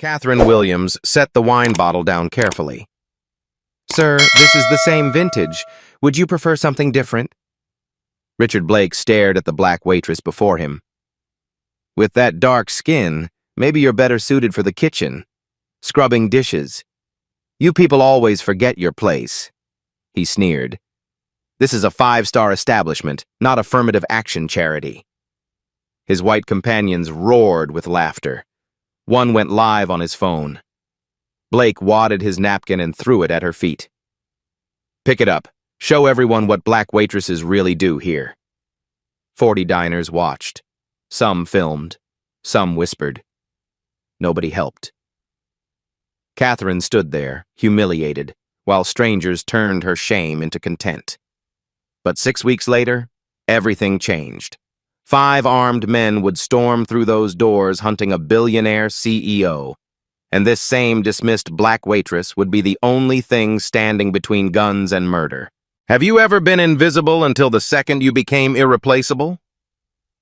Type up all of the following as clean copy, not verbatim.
Catherine Williams set the wine bottle down carefully. "Sir, this is the same vintage. Would you prefer something different?" Richard Blake stared at the black waitress before him. "With that dark skin, maybe you're better suited for the kitchen. Scrubbing dishes. You people always forget your place," he sneered. "This is a 5-star establishment, not affirmative action charity." His white companions roared with laughter. One went live on his phone. Blake wadded his napkin and threw it at her feet. "Pick it up. Show everyone what black waitresses really do here." 40 diners watched. Some filmed. Some whispered. Nobody helped. Catherine stood there, humiliated, while strangers turned her shame into content. But 6 weeks later, everything changed. 5 armed men would storm through those doors hunting a billionaire CEO, and this same dismissed black waitress would be the only thing standing between guns and murder. Have you ever been invisible until the second you became irreplaceable?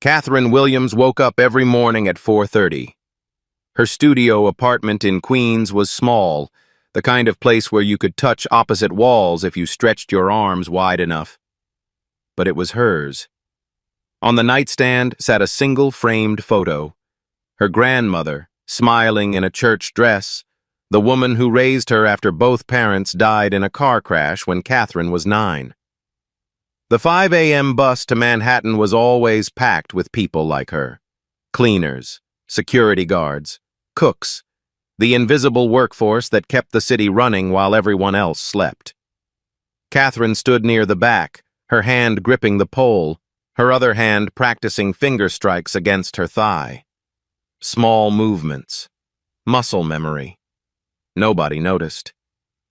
Catherine Williams woke up every morning at 4:30. Her studio apartment in Queens was small, the kind of place where you could touch opposite walls if you stretched your arms wide enough. But it was hers. On the nightstand sat a single framed photo. Her grandmother, smiling in a church dress, the woman who raised her after both parents died in a car crash when Catherine was 9. The 5 a.m. bus to Manhattan was always packed with people like her. Cleaners, security guards, cooks, the invisible workforce that kept the city running while everyone else slept. Catherine stood near the back, her hand gripping the pole, her other hand practicing finger strikes against her thigh. Small movements. Muscle memory. Nobody noticed.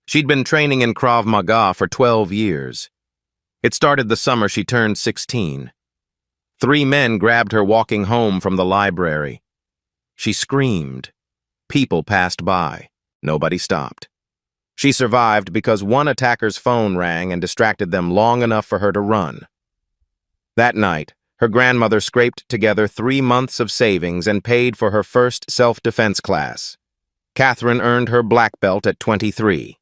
She'd been training in Krav Maga for 12 years. It started the summer she turned 16. 3 men grabbed her walking home from the library. She screamed. People passed by. Nobody stopped. She survived because one attacker's phone rang and distracted them long enough for her to run. That night, her grandmother scraped together 3 months of savings and paid for her first self-defense class. Catherine earned her black belt at 23.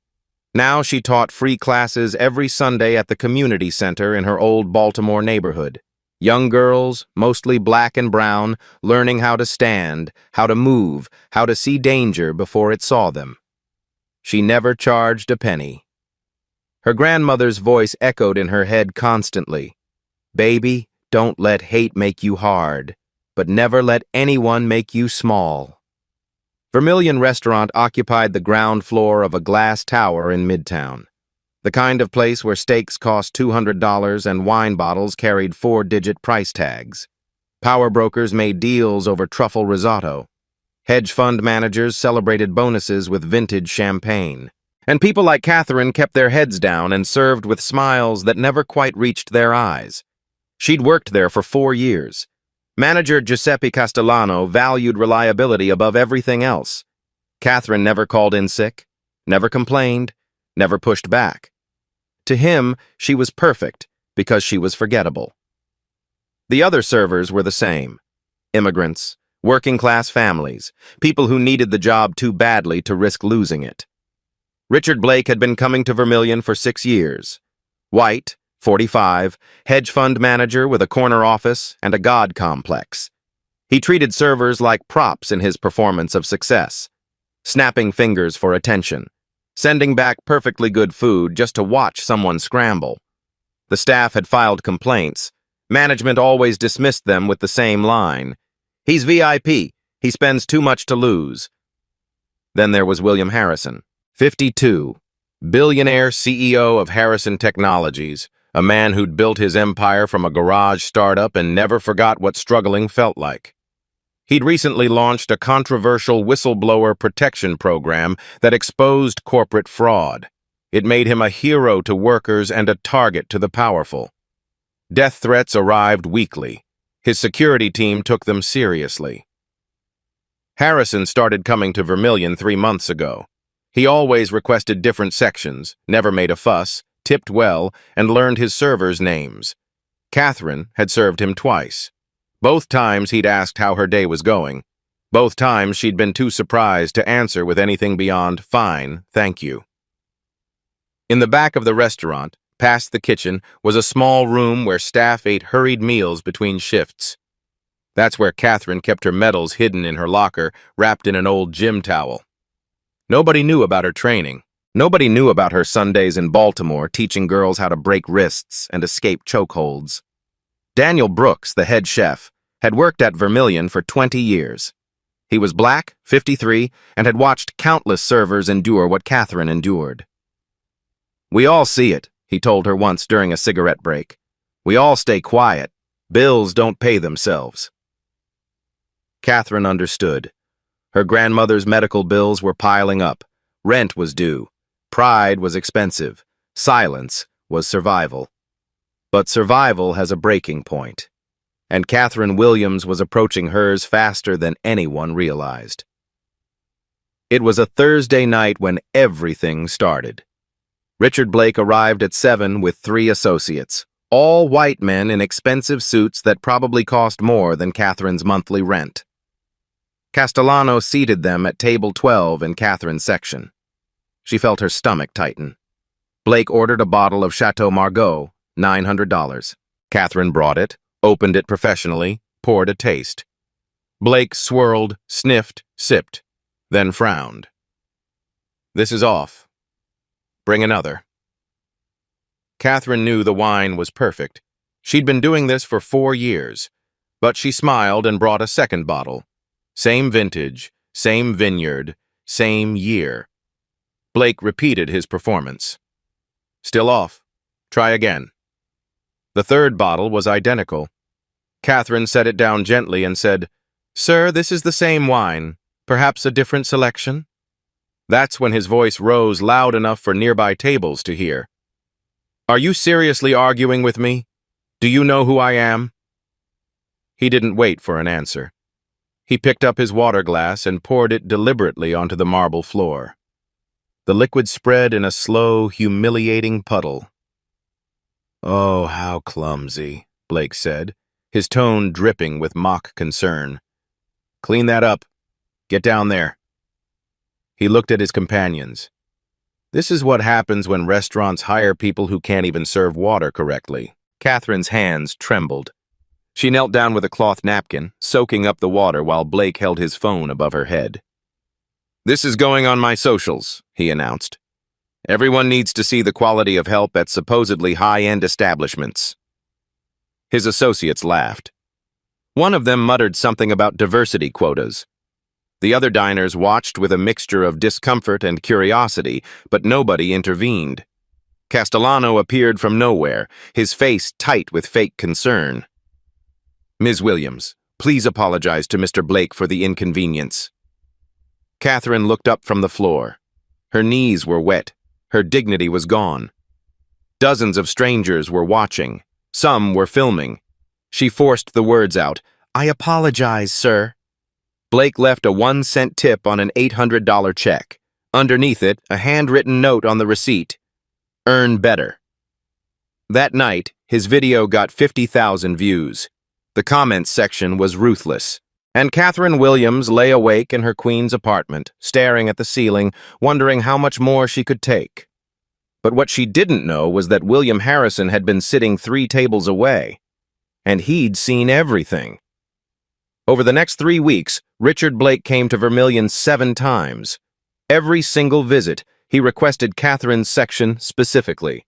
Now she taught free classes every Sunday at the community center in her old Baltimore neighborhood. Young girls, mostly black and brown, learning how to stand, how to move, how to see danger before it saw them. She never charged a penny. Her grandmother's voice echoed in her head constantly. "Baby, don't let hate make you hard, but never let anyone make you small." Vermilion Restaurant occupied the ground floor of a glass tower in Midtown, the kind of place where steaks cost $200 and wine bottles carried 4-digit price tags. Power brokers made deals over truffle risotto. Hedge fund managers celebrated bonuses with vintage champagne. And people like Catherine kept their heads down and served with smiles that never quite reached their eyes. She'd worked there for 4 years. Manager Giuseppe Castellano valued reliability above everything else. Catherine never called in sick, never complained, never pushed back. To him, she was perfect because she was forgettable. The other servers were the same. Immigrants, working-class families, people who needed the job too badly to risk losing it. Richard Blake had been coming to Vermilion for 6 years. White, 45, hedge fund manager with a corner office and a god complex. He treated servers like props in his performance of success, snapping fingers for attention, sending back perfectly good food just to watch someone scramble. The staff had filed complaints. Management always dismissed them with the same line. "He's VIP. He spends too much to lose." Then there was William Harrison, 52, billionaire CEO of Harrison Technologies, a man who'd built his empire from a garage startup and never forgot what struggling felt like. He'd recently launched a controversial whistleblower protection program that exposed corporate fraud. It made him a hero to workers and a target to the powerful. Death threats arrived weekly. His security team took them seriously. Harrison started coming to Vermilion 3 months ago. He always requested different sections, never made a fuss, tipped well, and learned his servers' names. Catherine had served him twice. Both times he'd asked how her day was going. Both times she'd been too surprised to answer with anything beyond, "Fine, thank you." In the back of the restaurant, past the kitchen, was a small room where staff ate hurried meals between shifts. That's where Catherine kept her medals hidden in her locker, wrapped in an old gym towel. Nobody knew about her training. Nobody knew about her Sundays in Baltimore teaching girls how to break wrists and escape chokeholds. Daniel Brooks, the head chef, had worked at Vermilion for 20 years. He was black, 53, and had watched countless servers endure what Catherine endured. "We all see it," he told her once during a cigarette break. "We all stay quiet. Bills don't pay themselves." Catherine understood. Her grandmother's medical bills were piling up. Rent was due. Pride was expensive. Silence was survival. But survival has a breaking point. And Catherine Williams was approaching hers faster than anyone realized. It was a Thursday night when everything started. Richard Blake arrived at 7 with 3 associates, all white men in expensive suits that probably cost more than Catherine's monthly rent. Castellano seated them at table 12 in Catherine's section. She felt her stomach tighten. Blake ordered a bottle of Chateau Margaux, $900. Catherine brought it, opened it professionally, poured a taste. Blake swirled, sniffed, sipped, then frowned. "This is off. Bring another." Catherine knew the wine was perfect. She'd been doing this for 4 years, but she smiled and brought a second bottle. Same vintage, same vineyard, same year. Blake repeated his performance. "Still off. Try again." The third bottle was identical. Catherine set it down gently and said, "Sir, this is the same wine. Perhaps a different selection?" That's when his voice rose loud enough for nearby tables to hear. "Are you seriously arguing with me? Do you know who I am?" He didn't wait for an answer. He picked up his water glass and poured it deliberately onto the marble floor. The liquid spread in a slow, humiliating puddle. "Oh, how clumsy," Blake said, his tone dripping with mock concern. "Clean that up. Get down there." He looked at his companions. This is what happens when restaurants hire people who can't even serve water correctly. Catherine's hands trembled. She knelt down with a cloth napkin, soaking up the water while Blake held his phone above her head. "This is going on my socials," he announced. "Everyone needs to see the quality of help at supposedly high-end establishments." His associates laughed. One of them muttered something about diversity quotas. The other diners watched with a mixture of discomfort and curiosity, but nobody intervened. Castellano appeared from nowhere, his face tight with fake concern. "Ms. Williams, please apologize to Mr. Blake for the inconvenience." Catherine looked up from the floor. Her knees were wet. Her dignity was gone. Dozens of strangers were watching. Some were filming. She forced the words out. "I apologize, sir." Blake left a 1-cent tip on an $800 check. Underneath it, a handwritten note on the receipt. "Earn better." That night, his video got 50,000 views. The comments section was ruthless. And Catherine Williams lay awake in her queen's apartment, staring at the ceiling, wondering how much more she could take. But what she didn't know was that William Harrison had been sitting 3 tables away. And he'd seen everything. Over the next 3 weeks, Richard Blake came to Vermilion 7 times. Every single visit, he requested Catherine's section specifically.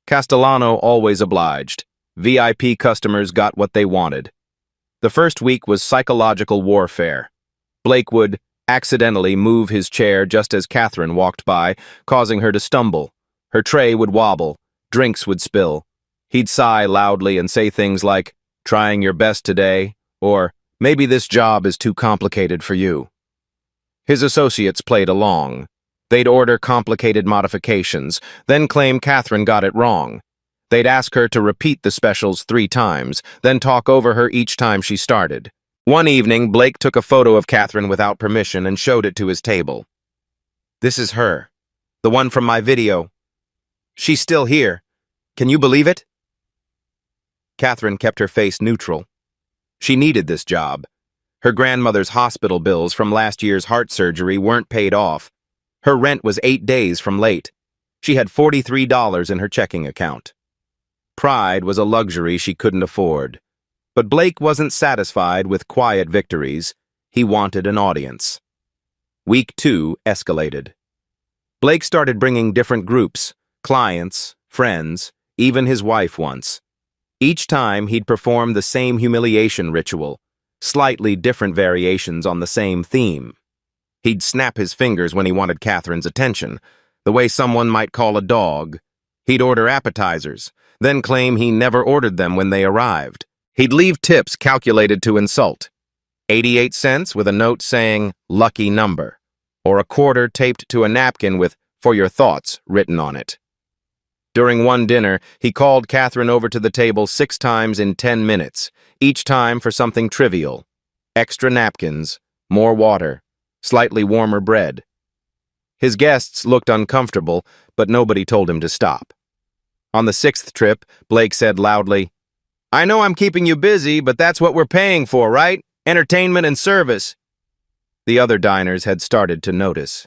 Castellano always obliged. VIP customers got what they wanted. The first week was psychological warfare. Blake would accidentally move his chair just as Catherine walked by, causing her to stumble. Her tray would wobble. Drinks would spill. He'd sigh loudly and say things like, "Trying your best today," or "Maybe this job is too complicated for you." His associates played along. They'd order complicated modifications, then claim Catherine got it wrong. They'd ask her to repeat the specials 3 times, then talk over her each time she started. One evening, Blake took a photo of Catherine without permission and showed it to his table. "This is her, the one from my video. She's still here. Can you believe it?" Catherine kept her face neutral. She needed this job. Her grandmother's hospital bills from last year's heart surgery weren't paid off. Her rent was 8 days from late. She had $43 in her checking account. Pride was a luxury she couldn't afford. But Blake wasn't satisfied with quiet victories. He wanted an audience. Week 2 escalated. Blake started bringing different groups, clients, friends, even his wife once. Each time he'd perform the same humiliation ritual, slightly different variations on the same theme. He'd snap his fingers when he wanted Catherine's attention, the way someone might call a dog. He'd order appetizers, then claim he never ordered them when they arrived. He'd leave tips calculated to insult. 88 cents with a note saying, "Lucky number," or a quarter taped to a napkin with "For your thoughts" written on it. During one dinner, he called Catherine over to the table 6 times in 10 minutes, each time for something trivial. Extra napkins, more water, slightly warmer bread. His guests looked uncomfortable, but nobody told him to stop. On the 6th trip, Blake said loudly, "I know I'm keeping you busy, but that's what we're paying for, right? Entertainment and service." The other diners had started to notice.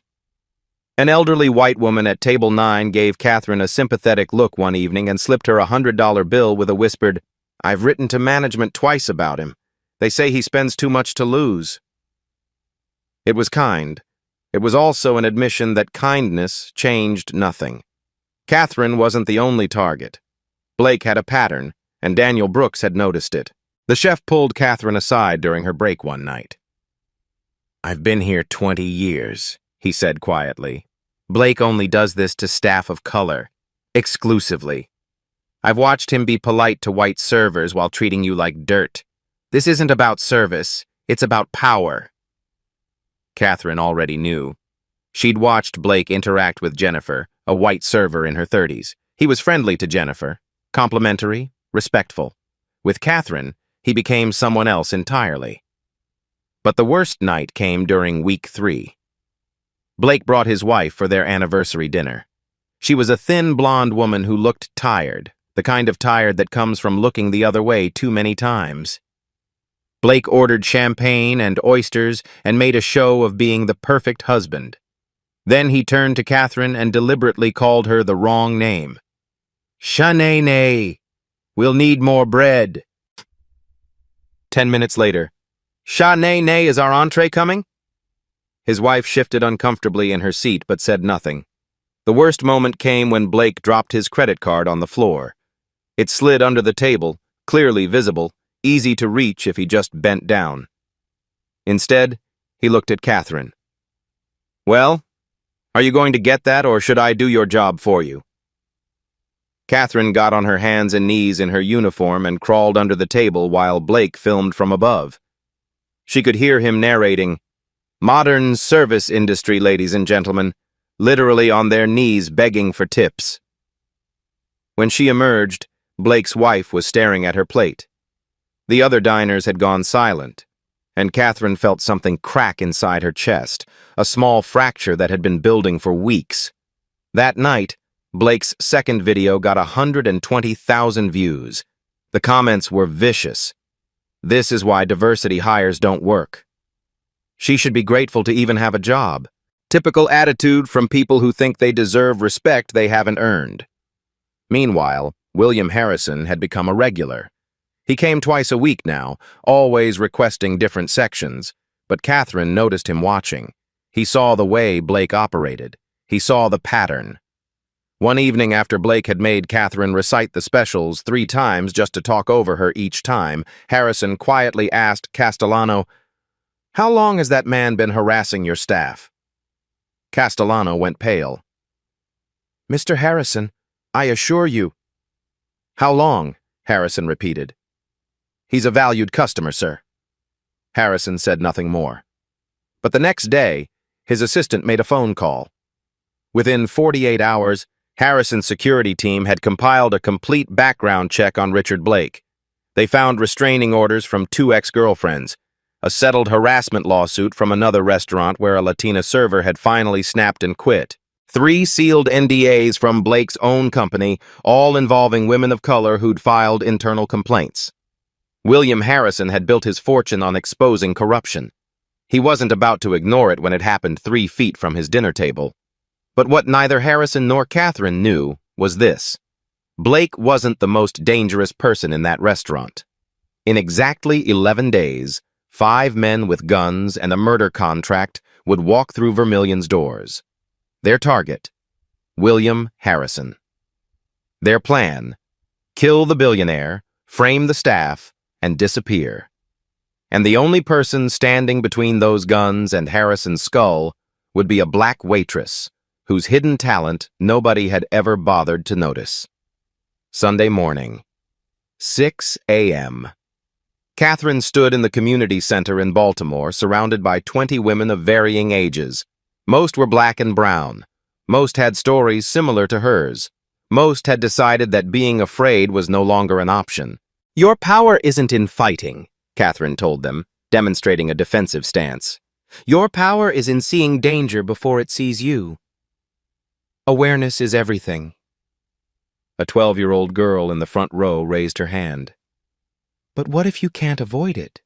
An elderly white woman at table 9 gave Catherine a sympathetic look one evening and slipped her a $100 bill with a whispered, "I've written to management twice about him. They say he spends too much to lose." It was kind. It was also an admission that kindness changed nothing. Catherine wasn't the only target. Blake had a pattern, and Daniel Brooks had noticed it. The chef pulled Catherine aside during her break one night. "I've been here 20 years, he said quietly. "Blake only does this to staff of color, exclusively. I've watched him be polite to white servers while treating you like dirt. This isn't about service, it's about power." Catherine already knew. She'd watched Blake interact with Jennifer, a white server in her 30s. He was friendly to Jennifer, complimentary, respectful. With Catherine, he became someone else entirely. But the worst night came during week 3. Blake brought his wife for their anniversary dinner. She was a thin blonde woman who looked tired, the kind of tired that comes from looking the other way too many times. Blake ordered champagne and oysters and made a show of being the perfect husband. Then he turned to Catherine and deliberately called her the wrong name. "Shanae, we'll need more bread." 10 minutes later, "Shanae, is our entree coming?" His wife shifted uncomfortably in her seat but said nothing. The worst moment came when Blake dropped his credit card on the floor. It slid under the table, clearly visible, easy to reach if he just bent down. Instead, he looked at Catherine. "Well, are you going to get that, or should I do your job for you?" Catherine got on her hands and knees in her uniform and crawled under the table while Blake filmed from above. She could hear him narrating, "Modern service industry, ladies and gentlemen, literally on their knees begging for tips." When she emerged, Blake's wife was staring at her plate. The other diners had gone silent, and Catherine felt something crack inside her chest, a small fracture that had been building for weeks. That night, Blake's second video got 120,000 views. The comments were vicious. "This is why diversity hires don't work. She should be grateful to even have a job." Typical attitude from people who think they deserve respect they haven't earned. Meanwhile, William Harrison had become a regular. He came twice a week now, always requesting different sections, but Catherine noticed him watching. He saw the way Blake operated. He saw the pattern. One evening after Blake had made Catherine recite the specials 3 times just to talk over her each time, Harrison quietly asked Castellano, "How long has that man been harassing your staff?" Castellano went pale. "Mr. Harrison, I assure you." "How long?" Harrison repeated. "He's a valued customer, sir." Harrison said nothing more. But the next day, his assistant made a phone call. Within 48 hours, Harrison's security team had compiled a complete background check on Richard Blake. They found restraining orders from 2 ex-girlfriends, a settled harassment lawsuit from another restaurant where a Latina server had finally snapped and quit, 3 sealed NDAs from Blake's own company, all involving women of color who'd filed internal complaints. William Harrison had built his fortune on exposing corruption. He wasn't about to ignore it when it happened 3 feet from his dinner table. But what neither Harrison nor Catherine knew was this. Blake wasn't the most dangerous person in that restaurant. In exactly 11 days, 5 men with guns and a murder contract would walk through Vermilion's doors. Their target, William Harrison. Their plan, kill the billionaire, frame the staff, and disappear. And the only person standing between those guns and Harrison's skull would be a black waitress, whose hidden talent nobody had ever bothered to notice. Sunday morning, 6 a.m. Catherine stood in the community center in Baltimore, surrounded by 20 women of varying ages. Most were black and brown. Most had stories similar to hers. Most had decided that being afraid was no longer an option. "Your power isn't in fighting," Catherine told them, demonstrating a defensive stance. "Your power is in seeing danger before it sees you. Awareness is everything." A 12-year-old girl in the front row raised her hand. "But what if you can't avoid it?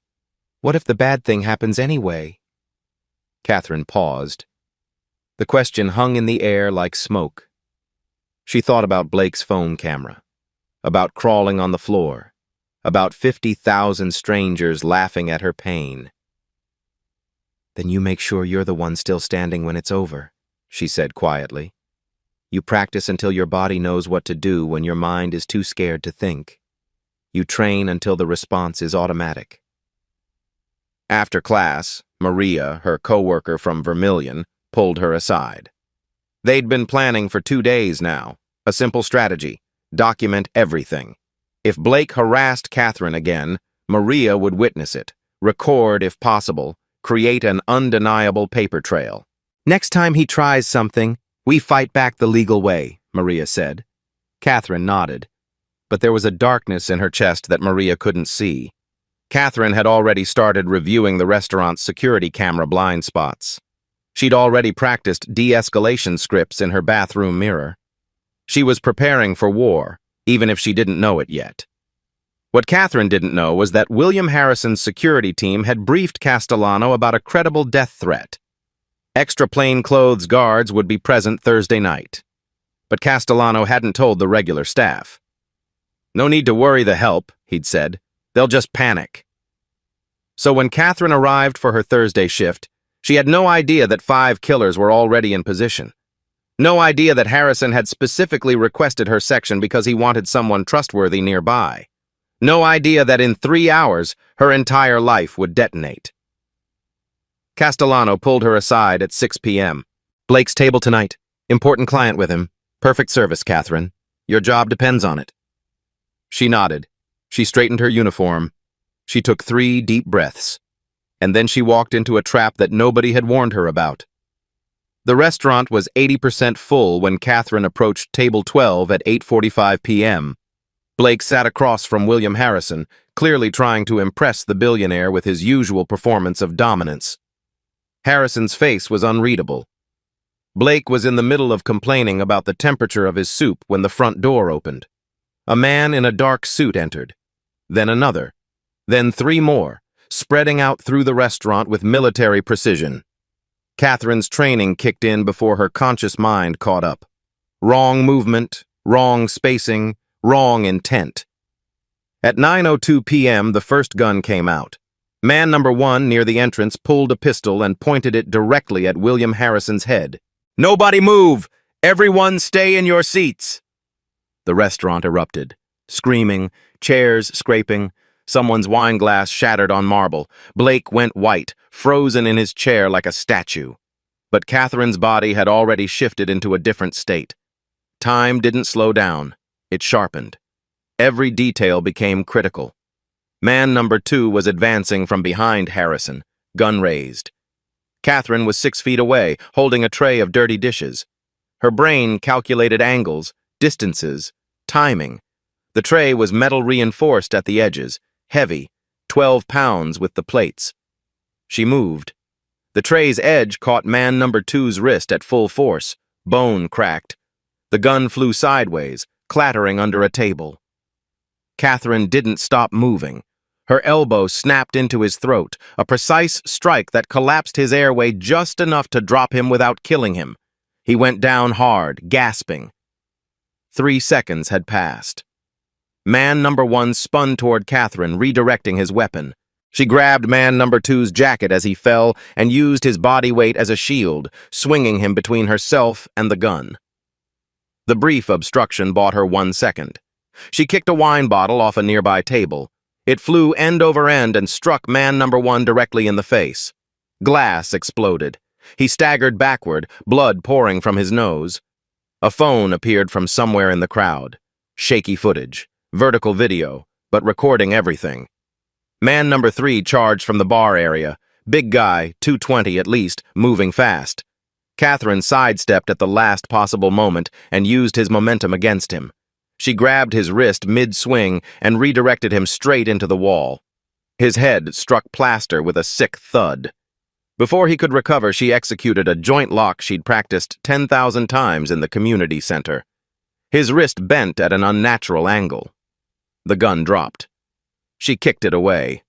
What if the bad thing happens anyway?" Catherine paused. The question hung in the air like smoke. She thought about Blake's phone camera, about crawling on the floor, about 50,000 strangers laughing at her pain. "Then you make sure you're the one still standing when it's over," she said quietly. "You practice until your body knows what to do when your mind is too scared to think. You train until the response is automatic." After class, Maria, her co-worker from Vermilion, pulled her aside. They'd been planning for 2 days now. A simple strategy: document everything. If Blake harassed Catherine again, Maria would witness it, record if possible, create an undeniable paper trail. "Next time he tries something, we fight back the legal way," Maria said. Catherine nodded, but there was a darkness in her chest that Maria couldn't see. Catherine had already started reviewing the restaurant's security camera blind spots. She'd already practiced de-escalation scripts in her bathroom mirror. She was preparing for war, even if she didn't know it yet. What Catherine didn't know was that William Harrison's security team had briefed Castellano about a credible death threat. Extra plainclothes guards would be present Thursday night. But Castellano hadn't told the regular staff. "No need to worry the help," he'd said. "They'll just panic." So when Catherine arrived for her Thursday shift, she had no idea that 5 killers were already in position. No idea that Harrison had specifically requested her section because he wanted someone trustworthy nearby. No idea that in 3 hours, her entire life would detonate. Castellano pulled her aside at 6 p.m. "Blake's table tonight. Important client with him. Perfect service, Catherine. Your job depends on it." She nodded. She straightened her uniform. She took 3 deep breaths. And then she walked into a trap that nobody had warned her about. The restaurant was 80% full when Catherine approached table 12 at 8:45 p.m. Blake sat across from William Harrison, clearly trying to impress the billionaire with his usual performance of dominance. Harrison's face was unreadable. Blake was in the middle of complaining about the temperature of his soup when the front door opened. A man in a dark suit entered. Then another. Then 3 more, spreading out through the restaurant with military precision. Catherine's training kicked in before her conscious mind caught up. Wrong movement, wrong spacing, wrong intent. At 9:02 p.m., the first gun came out. Man number 1 near the entrance pulled a pistol and pointed it directly at William Harrison's head. "Nobody move! Everyone stay in your seats!" The restaurant erupted. Screaming, chairs scraping, someone's wine glass shattered on marble. Blake went white, frozen in his chair like a statue. But Catherine's body had already shifted into a different state. Time didn't slow down. It sharpened. Every detail became critical. Man number 2 was advancing from behind Harrison, gun raised. Catherine was 6 feet away, holding a tray of dirty dishes. Her brain calculated angles, distances, timing. The tray was metal reinforced at the edges, heavy, 12 pounds with the plates. She moved. The tray's edge caught man number 2's wrist at full force. Bone cracked. The gun flew sideways, clattering under a table. Catherine didn't stop moving. Her elbow snapped into his throat, a precise strike that collapsed his airway just enough to drop him without killing him. He went down hard, gasping. 3 seconds had passed. Man number 1 spun toward Catherine, redirecting his weapon. She grabbed man number 2's jacket as he fell and used his body weight as a shield, swinging him between herself and the gun. The brief obstruction bought her 1 second. She kicked a wine bottle off a nearby table. It flew end over end and struck man number 1 directly in the face. Glass exploded. He staggered backward, blood pouring from his nose. A phone appeared from somewhere in the crowd. Shaky footage, vertical video, but recording everything. Man number 3 charged from the bar area. Big guy, 220 at least, moving fast. Catherine sidestepped at the last possible moment and used his momentum against him. She grabbed his wrist mid-swing and redirected him straight into the wall. His head struck plaster with a sick thud. Before he could recover, she executed a joint lock she'd practiced 10,000 times in the community center. His wrist bent at an unnatural angle. The gun dropped. She kicked it away.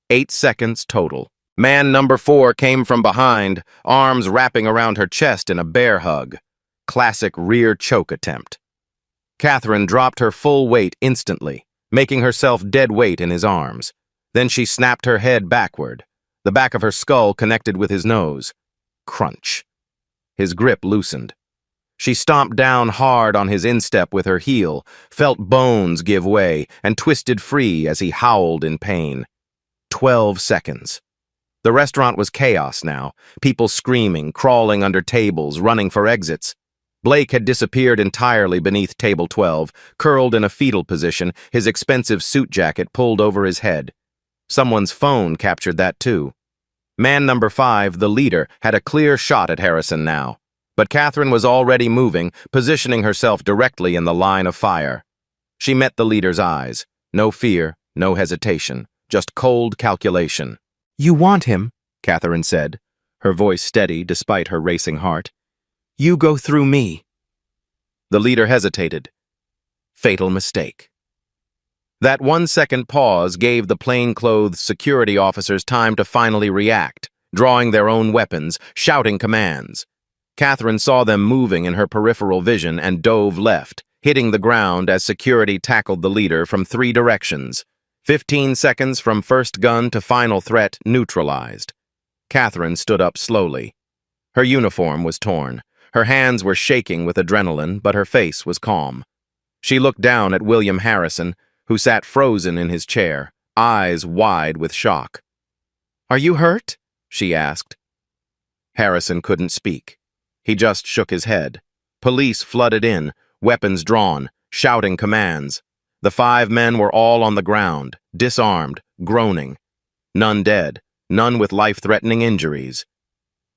8 seconds total. Man number 4 came from behind, arms wrapping around her chest in a bear hug. Classic rear choke attempt. Catherine dropped her full weight instantly, making herself dead weight in his arms. Then she snapped her head backward. The back of her skull connected with his nose. Crunch. His grip loosened. She stomped down hard on his instep with her heel, felt bones give way, and twisted free as he howled in pain. 12 seconds. The restaurant was chaos now, people screaming, crawling under tables, running for exits. Blake had disappeared entirely beneath table 12, curled in a fetal position, his expensive suit jacket pulled over his head. Someone's phone captured that too. Man number 5, the leader, had a clear shot at Harrison now. But Catherine was already moving, positioning herself directly in the line of fire. She met the leader's eyes. No fear, no hesitation, just cold calculation. "You want him," Catherine said, her voice steady despite her racing heart. "You go through me." The leader hesitated. Fatal mistake. That 1-second pause gave the plainclothes security officers time to finally react, drawing their own weapons, shouting commands. Catherine saw them moving in her peripheral vision and dove left, hitting the ground as security tackled the leader from 3 directions. 15 seconds from first gun to final threat neutralized. Catherine stood up slowly. Her uniform was torn. Her hands were shaking with adrenaline, but her face was calm. She looked down at William Harrison, who sat frozen in his chair, eyes wide with shock. "Are you hurt?" she asked. Harrison couldn't speak. He just shook his head. Police flooded in, weapons drawn, shouting commands. The 5 men were all on the ground, disarmed, groaning. None dead, none with life-threatening injuries.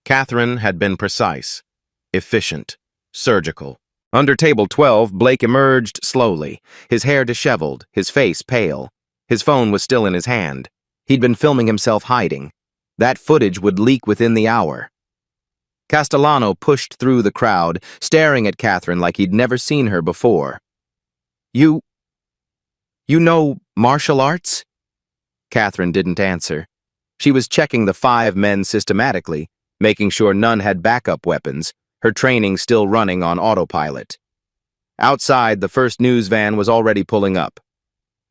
Catherine had been precise, efficient, surgical. Under table 12, Blake emerged slowly, his hair disheveled, his face pale. His phone was still in his hand. He'd been filming himself hiding. That footage would leak within the hour. Castellano pushed through the crowd, staring at Catherine like he'd never seen her before. You know martial arts?" Catherine didn't answer. She was checking the 5 men systematically, making sure none had backup weapons, her training still running on autopilot. Outside, the first news van was already pulling up.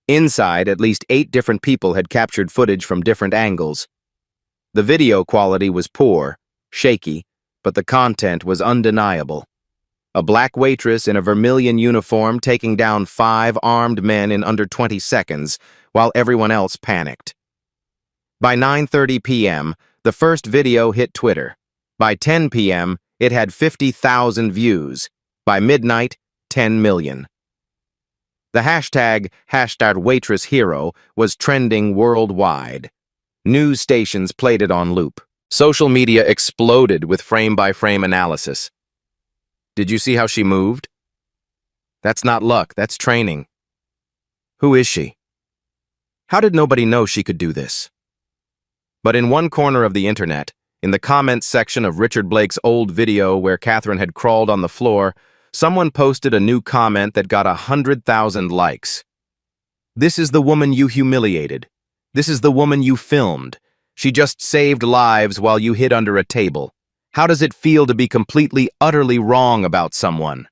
Inside, at least 8 different people had captured footage from different angles. The video quality was poor, shaky, but the content was undeniable. A black waitress in a vermilion uniform taking down 5 armed men in under 20 seconds, while everyone else panicked. By 9:30 p.m., the first video hit Twitter. By 10 p.m., it had 50,000 views. By midnight, 10 million. The hashtag #WaitressHero was trending worldwide. News stations played it on loop. Social media exploded with frame-by-frame analysis. "Did you see how she moved? That's not luck, that's training. Who is she? How did nobody know she could do this?" But in one corner of the internet, in the comments section of Richard Blake's old video where Catherine had crawled on the floor, someone posted a new comment that got 100,000 likes. "This is the woman you humiliated. This is the woman you filmed. She just saved lives while you hid under a table. How does it feel to be completely, utterly wrong about someone?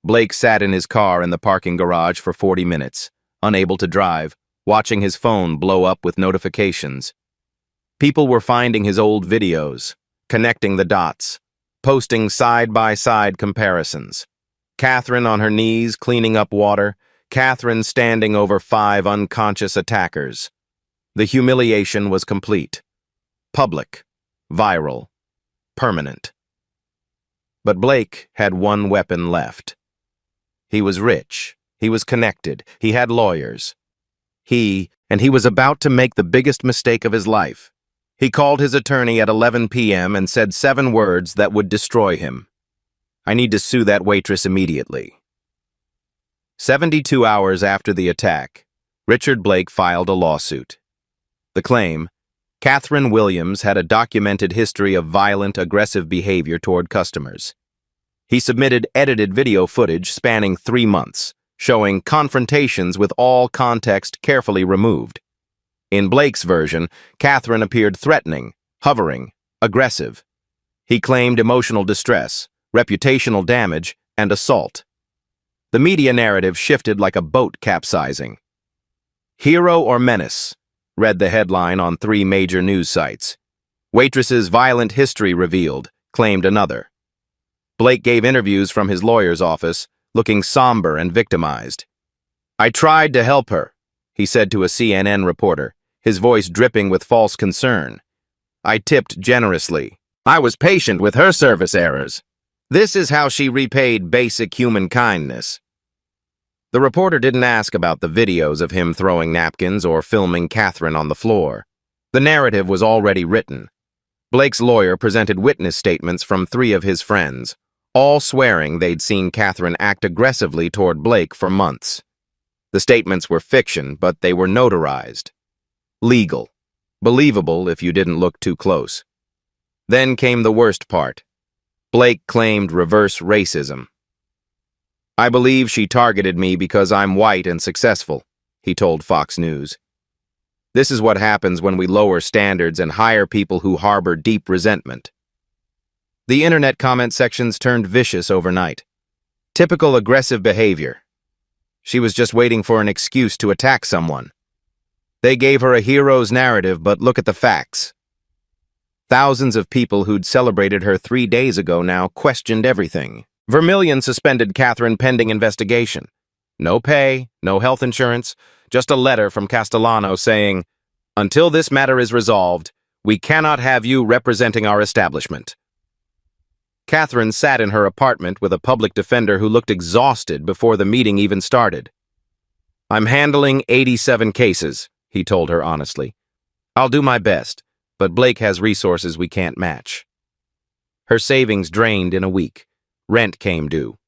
Blake sat in his car in the parking garage for 40 minutes, unable to drive, watching his phone blow up with notifications. People were finding his old videos, connecting the dots, posting side-by-side comparisons. Catherine on her knees cleaning up water, Catherine standing over 5 unconscious attackers. The humiliation was complete. Public. Viral. Permanent. But Blake had one weapon left. He was rich. He was connected. He had lawyers. He was about to make the biggest mistake of his life. He called his attorney at 11 p.m. and said 7 words that would destroy him. I need to sue that waitress immediately. 72 hours after the attack, Richard Blake filed a lawsuit. The claim, Catherine Williams had a documented history of violent, aggressive behavior toward customers. He submitted edited video footage spanning 3 months, showing confrontations with all context carefully removed. In Blake's version, Catherine appeared threatening, hovering, aggressive. He claimed emotional distress, reputational damage, and assault. The media narrative shifted like a boat capsizing. Hero or menace, read the headline on 3 major news sites. Waitress's violent history revealed, claimed another. Blake gave interviews from his lawyer's office, looking somber and victimized. I tried to help her, he said to a CNN reporter, his voice dripping with false concern. I tipped generously. I was patient with her service errors. This is how she repaid basic human kindness. The reporter didn't ask about the videos of him throwing napkins or filming Catherine on the floor. The narrative was already written. Blake's lawyer presented witness statements from 3 of his friends, all swearing they'd seen Catherine act aggressively toward Blake for months. The statements were fiction, but they were notarized. Legal. Believable if you didn't look too close. Then came the worst part. Blake claimed reverse racism. I believe she targeted me because I'm white and successful, he told Fox News. This is what happens when we lower standards and hire people who harbor deep resentment. The internet comment sections turned vicious overnight. Typical aggressive behavior. She was just waiting for an excuse to attack someone. They gave her a hero's narrative, but look at the facts. Thousands of people who'd celebrated her 3 days ago now questioned everything. Vermilion suspended Catherine pending investigation. No pay, no health insurance, just a letter from Castellano saying, until this matter is resolved, we cannot have you representing our establishment. Catherine sat in her apartment with a public defender who looked exhausted before the meeting even started. I'm handling 87 cases, he told her honestly. I'll do my best, but Blake has resources we can't match. Her savings drained in a week. Rent came due.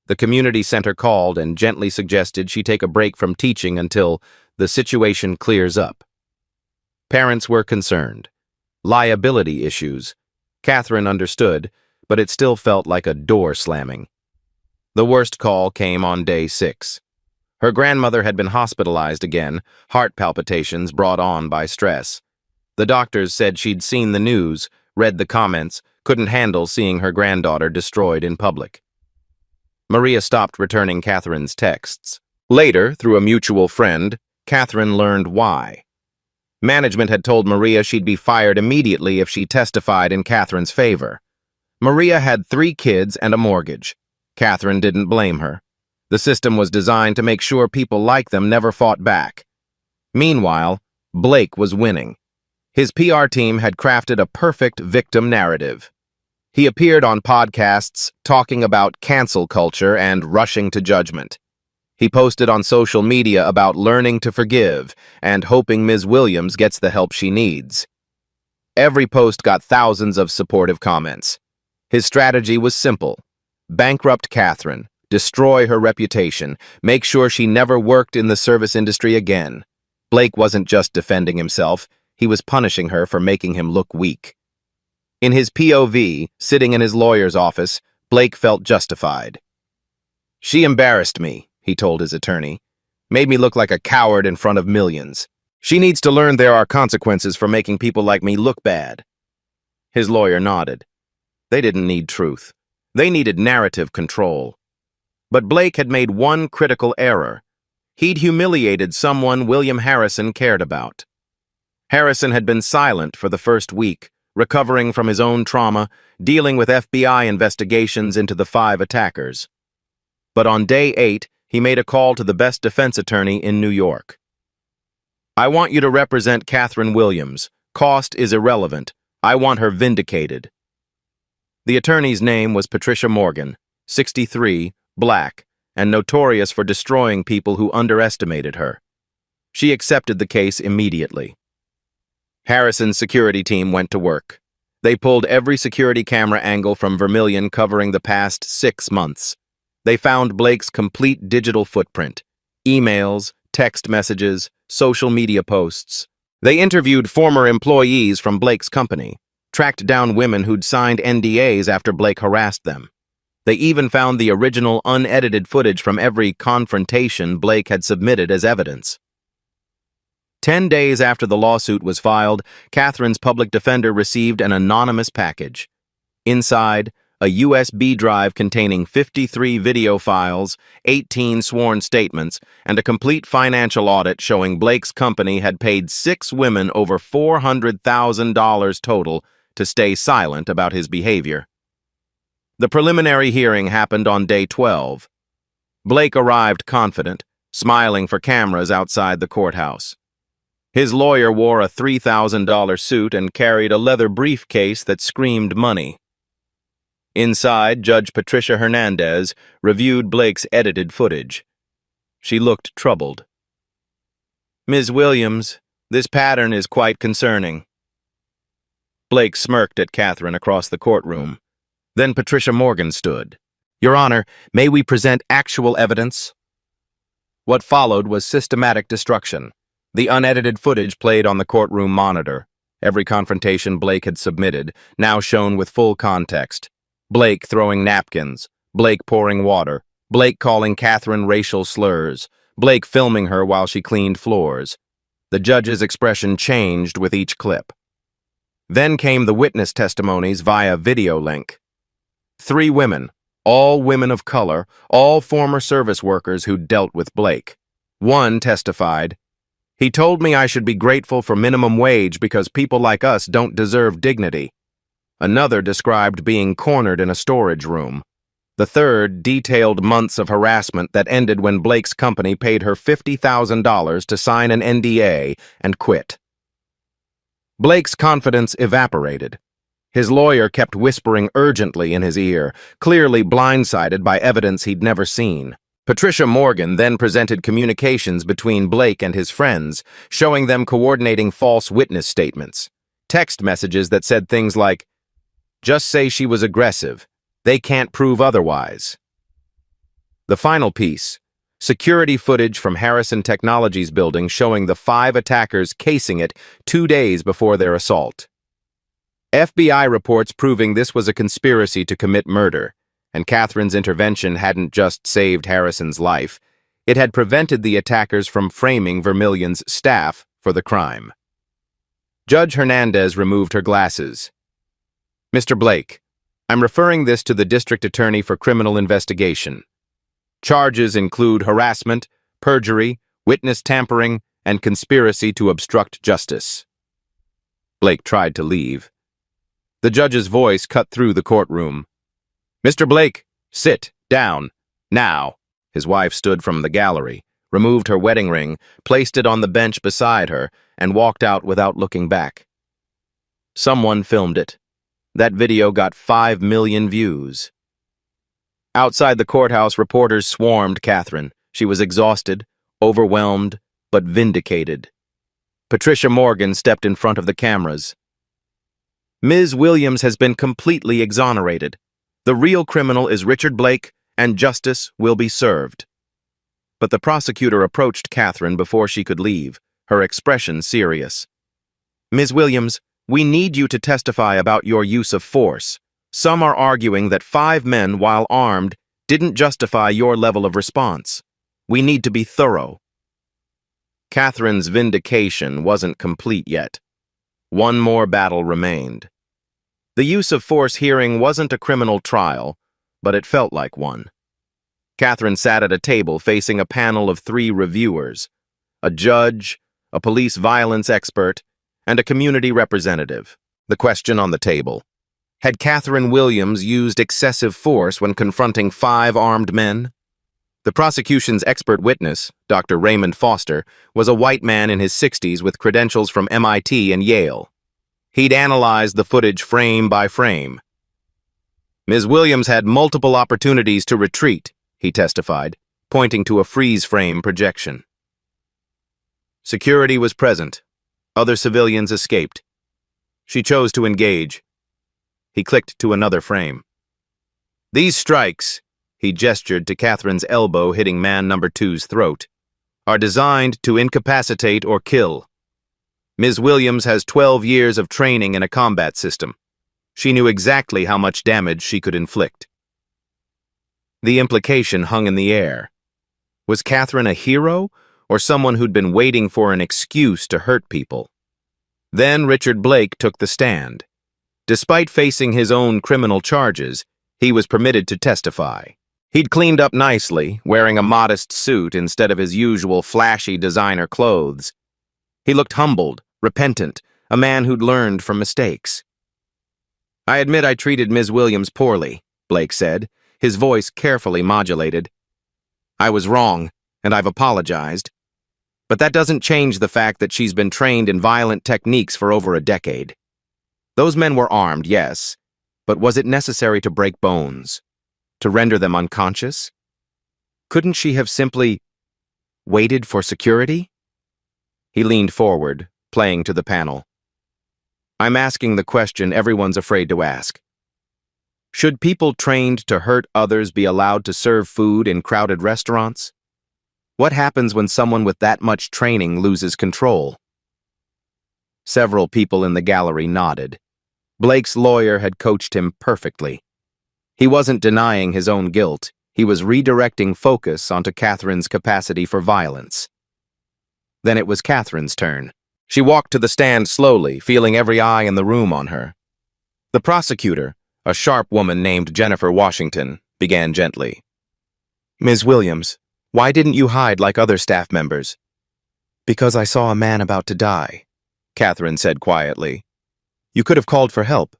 The community center called and gently suggested she take a break from teaching until the situation clears up. Parents were concerned. Liability issues. Catherine understood, but it still felt like a door slamming. The worst call came on day 6. Her grandmother had been hospitalized again, heart palpitations brought on by stress. The doctors said she'd seen the news, read the comments, couldn't handle seeing her granddaughter destroyed in public. Maria stopped returning Catherine's texts. Later, through a mutual friend, Catherine learned why. Management had told Maria she'd be fired immediately if she testified in Catherine's favor. Maria had 3 kids and a mortgage. Catherine didn't blame her. The system was designed to make sure people like them never fought back. Meanwhile, Blake was winning. His PR team had crafted a perfect victim narrative. He appeared on podcasts talking about cancel culture and rushing to judgment. He posted on social media about learning to forgive and hoping Ms. Williams gets the help she needs. Every post got thousands of supportive comments. His strategy was simple. Bankrupt Catherine, destroy her reputation, make sure she never worked in the service industry again. Blake wasn't just defending himself, he was punishing her for making him look weak. In his POV, sitting in his lawyer's office, Blake felt justified. She embarrassed me, he told his attorney. Made me look like a coward in front of millions. She needs to learn there are consequences for making people like me look bad. His lawyer nodded. They didn't need truth. They needed narrative control. But Blake had made one critical error. He'd humiliated someone William Harrison cared about. Harrison had been silent for the first week, recovering from his own trauma, dealing with FBI investigations into the 5 attackers. But on day 8, he made a call to the best defense attorney in New York. I want you to represent Catherine Williams. Cost is irrelevant. I want her vindicated. The attorney's name was Patricia Morgan, 63, black, and notorious for destroying people who underestimated her. She accepted the case immediately. Harrison's security team went to work. They pulled every security camera angle from Vermilion covering the past 6 months. They found Blake's complete digital footprint: emails, text messages, social media posts. They interviewed former employees from Blake's company, tracked down women who'd signed NDAs after Blake harassed them. They even found the original unedited footage from every confrontation Blake had submitted as evidence. 10 days after the lawsuit was filed, Catherine's public defender received an anonymous package. Inside, a USB drive containing 53 video files, 18 sworn statements, and a complete financial audit showing Blake's company had paid 6 women over $400,000 total to stay silent about his behavior. The preliminary hearing happened on day 12. Blake arrived confident, smiling for cameras outside the courthouse. His lawyer wore a $3,000 suit and carried a leather briefcase that screamed money. Inside, Judge Patricia Hernandez reviewed Blake's edited footage. She looked troubled. Ms. Williams, this pattern is quite concerning. Blake smirked at Catherine across the courtroom. Then Patricia Morgan stood. Your Honor, may we present actual evidence? What followed was systematic destruction. The unedited footage played on the courtroom monitor. Every confrontation Blake had submitted, now shown with full context. Blake throwing napkins, Blake pouring water, Blake calling Catherine racial slurs, Blake filming her while she cleaned floors. The judge's expression changed with each clip. Then came the witness testimonies via video link. 3 women, all women of color, all former service workers who dealt with Blake. One testified, "He told me I should be grateful for minimum wage because people like us don't deserve dignity." Another described being cornered in a storage room. The third detailed months of harassment that ended when Blake's company paid her $50,000 to sign an NDA and quit. Blake's confidence evaporated. His lawyer kept whispering urgently in his ear, clearly blindsided by evidence he'd never seen. Patricia Morgan then presented communications between Blake and his friends, showing them coordinating false witness statements. Text messages that said things like, "Just say she was aggressive. They can't prove otherwise." The final piece, security footage from Harrison Technologies building showing the 5 attackers casing it 2 days before their assault. FBI reports proving this was a conspiracy to commit murder, and Catherine's intervention hadn't just saved Harrison's life, it had prevented the attackers from framing Vermilion's staff for the crime. Judge Hernandez removed her glasses. Mr. Blake, I'm referring this to the District Attorney for Criminal Investigation. Charges include harassment, perjury, witness tampering, and conspiracy to obstruct justice. Blake tried to leave. The judge's voice cut through the courtroom. Mr. Blake, sit down, now. His wife stood from the gallery, removed her wedding ring, placed it on the bench beside her, and walked out without looking back. Someone filmed it. That video got 5 million views. Outside the courthouse, reporters swarmed Catherine. She was exhausted, overwhelmed, but vindicated. Patricia Morgan stepped in front of the cameras. Ms. Williams has been completely exonerated. The real criminal is Richard Blake, and justice will be served. But the prosecutor approached Catherine before she could leave, her expression serious. Ms. Williams, we need you to testify about your use of force. Some are arguing that 5 men, while armed, didn't justify your level of response. We need to be thorough. Catherine's vindication wasn't complete yet. One more battle remained. The use of force hearing wasn't a criminal trial, but it felt like one. Catherine sat at a table facing a panel of 3 reviewers, a judge, a police violence expert, and a community representative. The question on the table: had Catherine Williams used excessive force when confronting 5 armed men? The prosecution's expert witness, Dr. Raymond Foster, was a white man in his 60s with credentials from MIT and Yale. He'd analyzed the footage frame by frame. Ms. Williams had multiple opportunities to retreat, he testified, pointing to a freeze-frame projection. Security was present. Other civilians escaped. She chose to engage. He clicked to another frame. These strikes, he gestured to Catherine's elbow hitting man number 2's throat, are designed to incapacitate or kill. Ms. Williams has 12 years of training in a combat system. She knew exactly how much damage she could inflict. The implication hung in the air. Was Catherine a hero or someone who'd been waiting for an excuse to hurt people? Then Richard Blake took the stand. Despite facing his own criminal charges, he was permitted to testify. He'd cleaned up nicely, wearing a modest suit instead of his usual flashy designer clothes. He looked humbled, repentant, a man who'd learned from mistakes. I admit I treated Ms. Williams poorly, Blake said, his voice carefully modulated. I was wrong, and I've apologized. But that doesn't change the fact that she's been trained in violent techniques for over a decade. Those men were armed, yes, but was it necessary to break bones? To render them unconscious? Couldn't she have simply waited for security? He leaned forward, playing to the panel. I'm asking the question everyone's afraid to ask. Should people trained to hurt others be allowed to serve food in crowded restaurants? What happens when someone with that much training loses control? Several people in the gallery nodded. Blake's lawyer had coached him perfectly. He wasn't denying his own guilt. He was redirecting focus onto Catherine's capacity for violence. Then it was Catherine's turn. She walked to the stand slowly, feeling every eye in the room on her. The prosecutor, a sharp woman named Jennifer Washington, began gently. Ms. Williams, why didn't you hide like other staff members? Because I saw a man about to die, Catherine said quietly. You could have called for help.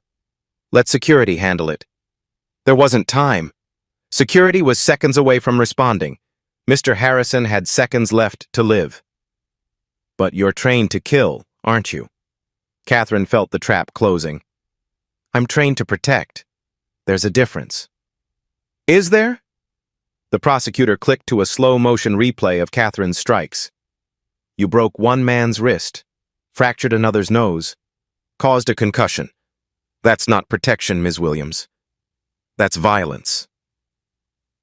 Let security handle it. There wasn't time. Security was seconds away from responding. Mr. Harrison had seconds left to live. But you're trained to kill, aren't you? Catherine felt the trap closing. I'm trained to protect. There's a difference. Is there? The prosecutor clicked to a slow-motion replay of Catherine's strikes. You broke one man's wrist, fractured another's nose, caused a concussion. That's not protection, Ms. Williams. That's violence.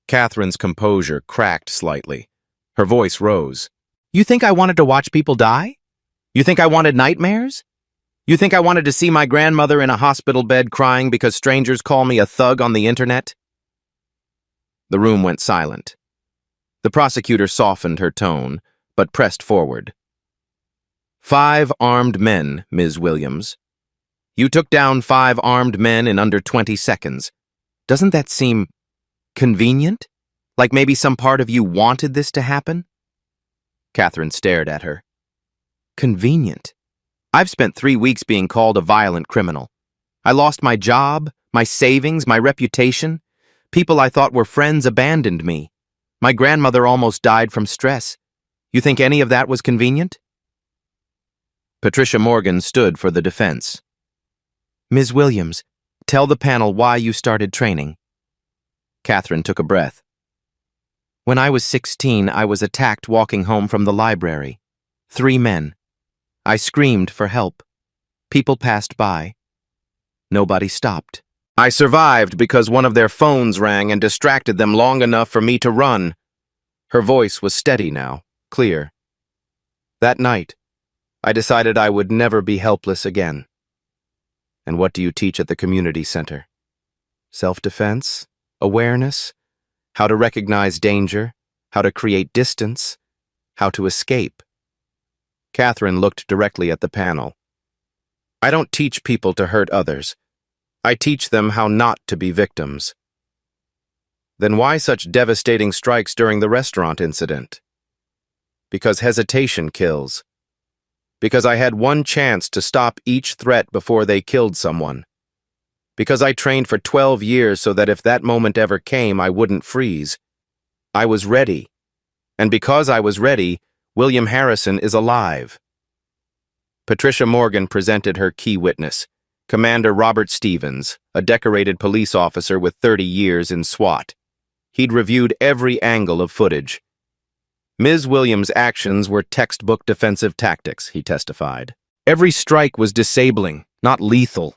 Catherine's composure cracked slightly. Her voice rose. You think I wanted to watch people die? You think I wanted nightmares? You think I wanted to see my grandmother in a hospital bed crying because strangers call me a thug on the internet? The room went silent. The prosecutor softened her tone, but pressed forward. 5 armed men, Ms. Williams. You took down 5 armed men in under 20 seconds. Doesn't that seem convenient? Like maybe some part of you wanted this to happen? Catherine stared at her. Convenient? I've spent 3 weeks being called a violent criminal. I lost my job, my savings, my reputation. People I thought were friends abandoned me. My grandmother almost died from stress. You think any of that was convenient? Patricia Morgan stood for the defense. Ms. Williams, tell the panel why you started training. Catherine took a breath. When I was 16, I was attacked walking home from the library. 3 men. I screamed for help. People passed by. Nobody stopped. I survived because one of their phones rang and distracted them long enough for me to run. Her voice was steady now, clear. That night, I decided I would never be helpless again. And what do you teach at the community center? Self-defense? Awareness? How to recognize danger? How to create distance? How to escape? Catherine looked directly at the panel. I don't teach people to hurt others. I teach them how not to be victims. Then why such devastating strikes during the restaurant incident? Because hesitation kills. Because I had one chance to stop each threat before they killed someone. Because I trained for 12 years so that if that moment ever came, I wouldn't freeze. I was ready. And because I was ready, William Harrison is alive. Patricia Morgan presented her key witness, Commander Robert Stevens, a decorated police officer with 30 years in SWAT. He'd reviewed every angle of footage. Ms. Williams' actions were textbook defensive tactics, he testified. Every strike was disabling, not lethal.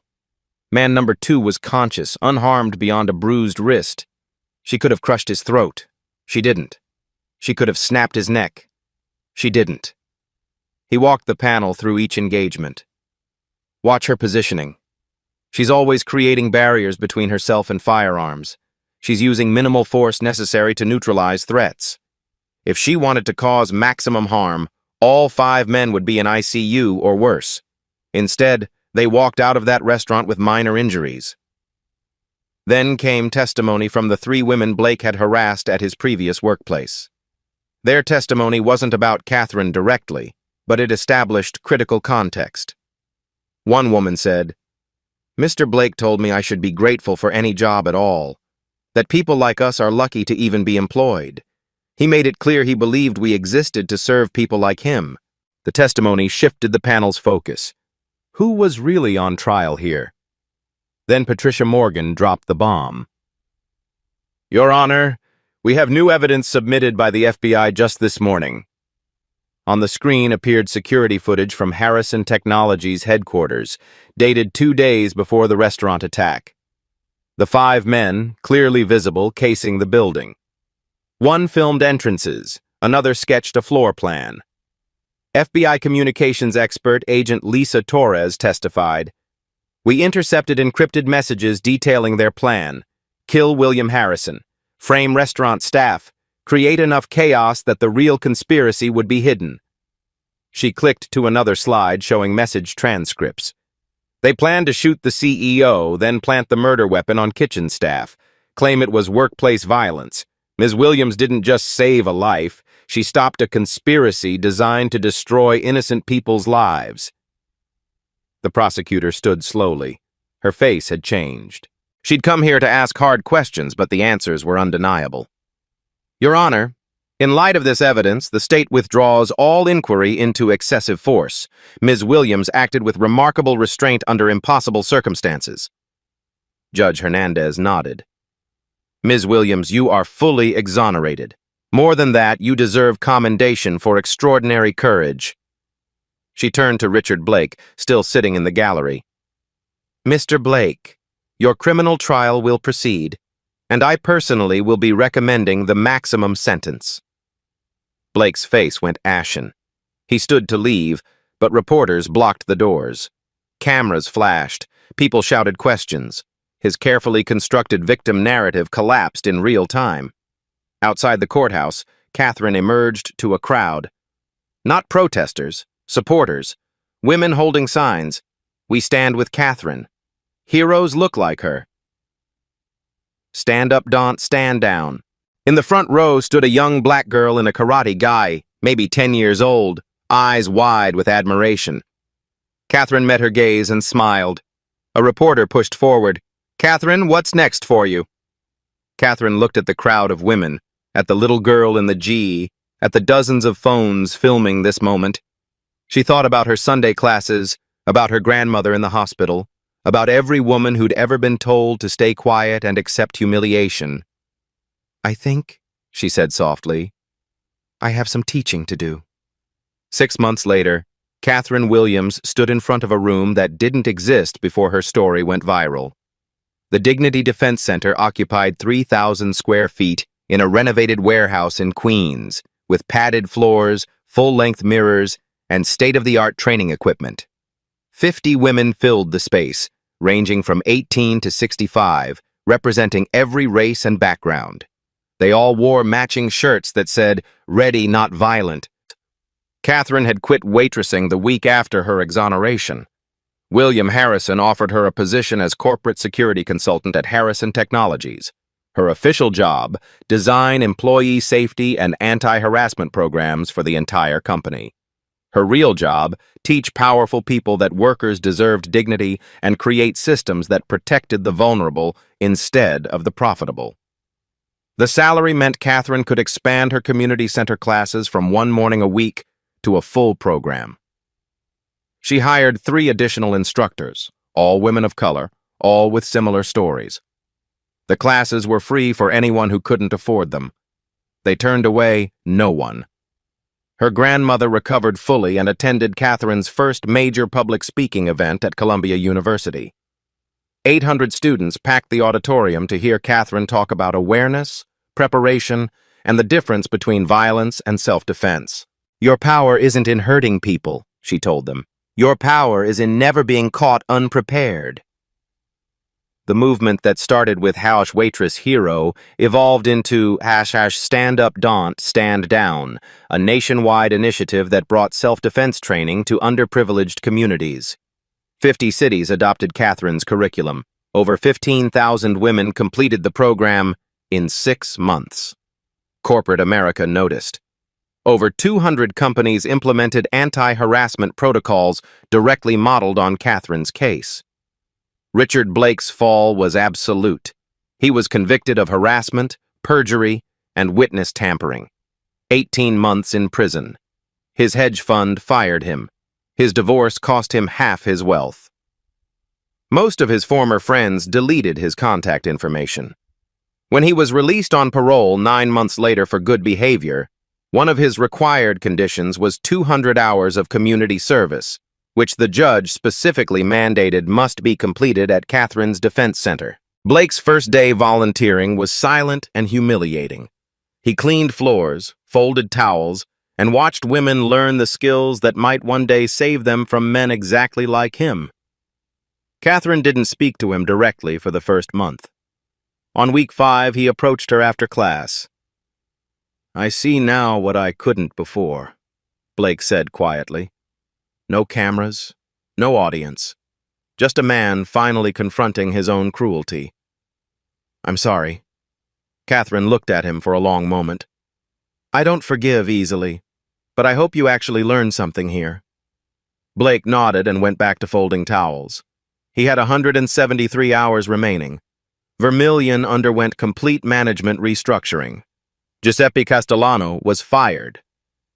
Man number 2 was conscious, unharmed beyond a bruised wrist. She could have crushed his throat. She didn't. She could have snapped his neck. She didn't. He walked the panel through each engagement. Watch her positioning. She's always creating barriers between herself and firearms. She's using minimal force necessary to neutralize threats. If she wanted to cause maximum harm, all 5 men would be in ICU or worse. Instead, they walked out of that restaurant with minor injuries. Then came testimony from the 3 women Blake had harassed at his previous workplace. Their testimony wasn't about Catherine directly, but it established critical context. One woman said, "Mr. Blake told me I should be grateful for any job at all, that people like us are lucky to even be employed. He made it clear he believed we existed to serve people like him." The testimony shifted the panel's focus. Who was really on trial here? Then Patricia Morgan dropped the bomb. Your Honor, we have new evidence submitted by the FBI just this morning. On the screen appeared security footage from Harrison Technologies headquarters, dated 2 days before the restaurant attack. The 5 men, clearly visible, casing the building. One filmed entrances, another sketched a floor plan. FBI communications expert Agent Lisa Torres testified, "We intercepted encrypted messages detailing their plan. Kill William Harrison, frame restaurant staff, create enough chaos that the real conspiracy would be hidden." She clicked to another slide showing message transcripts. They planned to shoot the CEO, then plant the murder weapon on kitchen staff, claim it was workplace violence. Ms. Williams didn't just save a life, she stopped a conspiracy designed to destroy innocent people's lives. The prosecutor stood slowly. Her face had changed. She'd come here to ask hard questions, but the answers were undeniable. Your Honor, in light of this evidence, the state withdraws all inquiry into excessive force. Ms. Williams acted with remarkable restraint under impossible circumstances. Judge Hernandez nodded. Ms. Williams, you are fully exonerated. More than that, you deserve commendation for extraordinary courage. She turned to Richard Blake, still sitting in the gallery. Mr. Blake, your criminal trial will proceed, and I personally will be recommending the maximum sentence. Blake's face went ashen. He stood to leave, but reporters blocked the doors. Cameras flashed. People shouted questions. His carefully constructed victim narrative collapsed in real time. Outside the courthouse, Catherine emerged to a crowd. Not protesters, supporters, women holding signs. We stand with Catherine. Heroes look like her. Stand up, Daunt, stand down. In the front row stood a young black girl in a karate gi, maybe 10 years old, eyes wide with admiration. Catherine met her gaze and smiled. A reporter pushed forward. Catherine, what's next for you? Catherine looked at the crowd of women, at the little girl in the gi, at the dozens of phones filming this moment. She thought about her Sunday classes, about her grandmother in the hospital, about every woman who'd ever been told to stay quiet and accept humiliation. I think, she said softly, I have some teaching to do. 6 months later, Catherine Williams stood in front of a room that didn't exist before her story went viral. The Dignity Defense Center occupied 3,000 square feet in a renovated warehouse in Queens, with padded floors, full-length mirrors, and state-of-the-art training equipment. 50 women filled the space, ranging from 18 to 65, representing every race and background. They all wore matching shirts that said, "Ready, not violent." Catherine had quit waitressing the week after her exoneration. William Harrison offered her a position as corporate security consultant at Harrison Technologies. Her official job, design employee safety and anti-harassment programs for the entire company. Her real job, teach powerful people that workers deserved dignity and create systems that protected the vulnerable instead of the profitable. The salary meant Catherine could expand her community center classes from one morning a week to a full program. She hired 3 additional instructors, all women of color, all with similar stories. The classes were free for anyone who couldn't afford them. They turned away no one. Her grandmother recovered fully and attended Catherine's first major public speaking event at Columbia University. 800 students packed the auditorium to hear Catherine talk about awareness, preparation, and the difference between violence and self-defense. "Your power isn't in hurting people," she told them. "Your power is in never being caught unprepared." The movement that started with #Waitress Hero evolved into #Stand Up Don't Stand Down, a nationwide initiative that brought self-defense training to underprivileged communities. 50 cities adopted Catherine's curriculum. Over 15,000 women completed the program in 6 months. Corporate America noticed. Over 200 companies implemented anti-harassment protocols directly modeled on Catherine's case. Richard Blake's fall was absolute. He was convicted of harassment, perjury, and witness tampering. 18 months in prison. His hedge fund fired him. His divorce cost him half his wealth. Most of his former friends deleted his contact information. When he was released on parole 9 months later for good behavior, one of his required conditions was 200 hours of community service, which the judge specifically mandated must be completed at Catherine's Defense Center. Blake's first day volunteering was silent and humiliating. He cleaned floors, folded towels, and watched women learn the skills that might one day save them from men exactly like him. Catherine didn't speak to him directly for the first month. On week 5, he approached her after class. "I see now what I couldn't before," Blake said quietly. No cameras, no audience. Just a man finally confronting his own cruelty. "I'm sorry." Catherine looked at him for a long moment. "I don't forgive easily, but I hope you actually learned something here." Blake nodded and went back to folding towels. He had 173 hours remaining. Vermilion underwent complete management restructuring. Giuseppe Castellano was fired.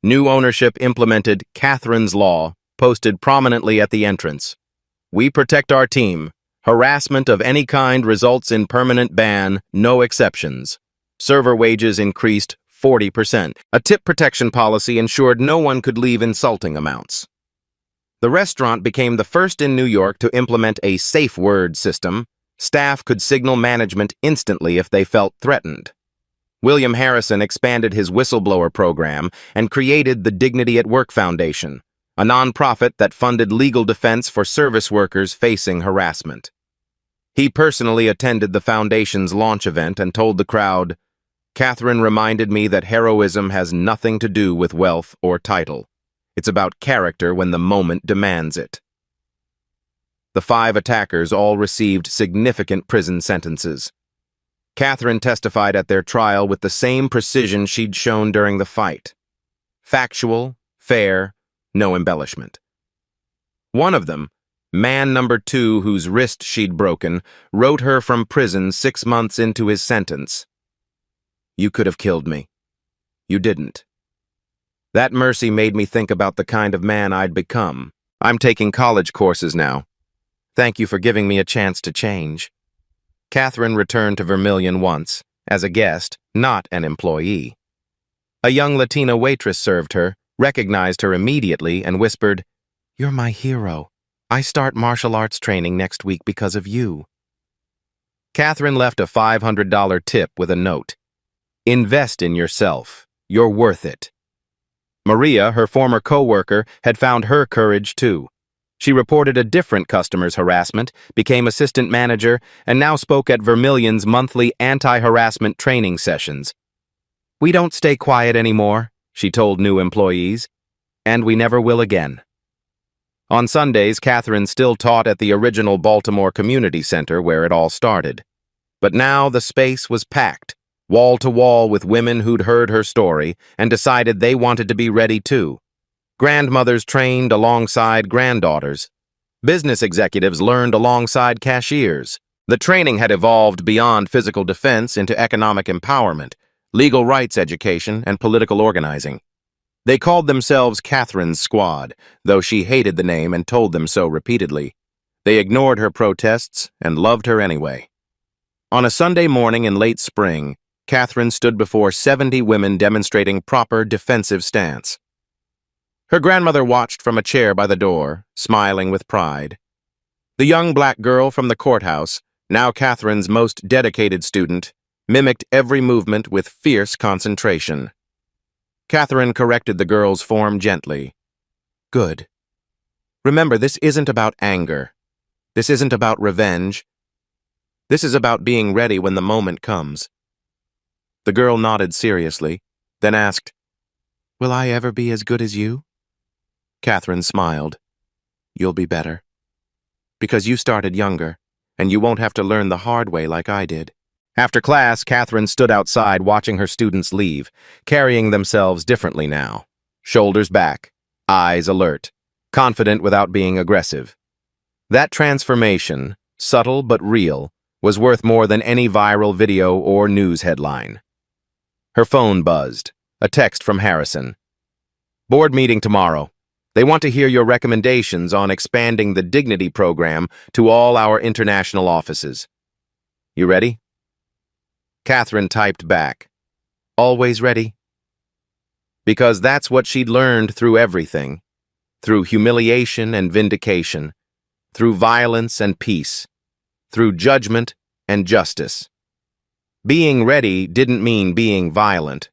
New ownership implemented Catherine's Law, posted prominently at the entrance. "We protect our team. Harassment of any kind results in permanent ban, no exceptions." Server wages increased 40%. A tip protection policy ensured no one could leave insulting amounts. The restaurant became the first in New York to implement a safe word system. Staff could signal management instantly if they felt threatened. William Harrison expanded his whistleblower program and created the Dignity at Work Foundation, a nonprofit that funded legal defense for service workers facing harassment. He personally attended the foundation's launch event and told the crowd, "Catherine reminded me that heroism has nothing to do with wealth or title. It's about character when the moment demands it." The 5 attackers all received significant prison sentences. Catherine testified at their trial with the same precision she'd shown during the fight. Factual, fair, no embellishment. One of them, man number 2 whose wrist she'd broken, wrote her from prison 6 months into his sentence. "You could have killed me. You didn't." That mercy made me think about the kind of man I'd become. "I'm taking college courses now. Thank you for giving me a chance to change." Catherine returned to Vermilion once, as a guest, not an employee. A young Latina waitress served her, recognized her immediately, and whispered, "You're my hero. I start martial arts training next week because of you." Catherine left a $500 tip with a note. "Invest in yourself. You're worth it." Maria, her former co-worker, had found her courage too. She reported a different customer's harassment, became assistant manager, and now spoke at Vermilion's monthly anti-harassment training sessions. "We don't stay quiet anymore," she told new employees. And we never will again. On Sundays, Catherine still taught at the original Baltimore Community Center where it all started. But now the space was packed, wall to wall with women who'd heard her story and decided they wanted to be ready too. Grandmothers trained alongside granddaughters. Business executives learned alongside cashiers. The training had evolved beyond physical defense into economic empowerment, legal rights education, and political organizing. They called themselves Catherine's Squad, though she hated the name and told them so repeatedly. They ignored her protests and loved her anyway. On a Sunday morning in late spring, Catherine stood before 70 women demonstrating proper defensive stance. Her grandmother watched from a chair by the door, smiling with pride. The young black girl from the courthouse, now Catherine's most dedicated student, mimicked every movement with fierce concentration. Catherine corrected the girl's form gently. Good. Remember, this isn't about anger. This isn't about revenge. This is about being ready when the moment comes. The girl nodded seriously, then asked, Will I ever be as good as you? Catherine smiled. You'll be better. Because you started younger, and you won't have to learn the hard way like I did. After class, Catherine stood outside watching her students leave, carrying themselves differently now. Shoulders back, eyes alert, confident without being aggressive. That transformation, subtle but real, was worth more than any viral video or news headline. Her phone buzzed, a text from Harrison. Board meeting tomorrow. They want to hear your recommendations on expanding the Dignity program to all our international offices. You ready? Catherine typed back, Always ready. Because that's what she'd learned through everything, through humiliation and vindication, through violence and peace, through judgment and justice. Being ready didn't mean being violent.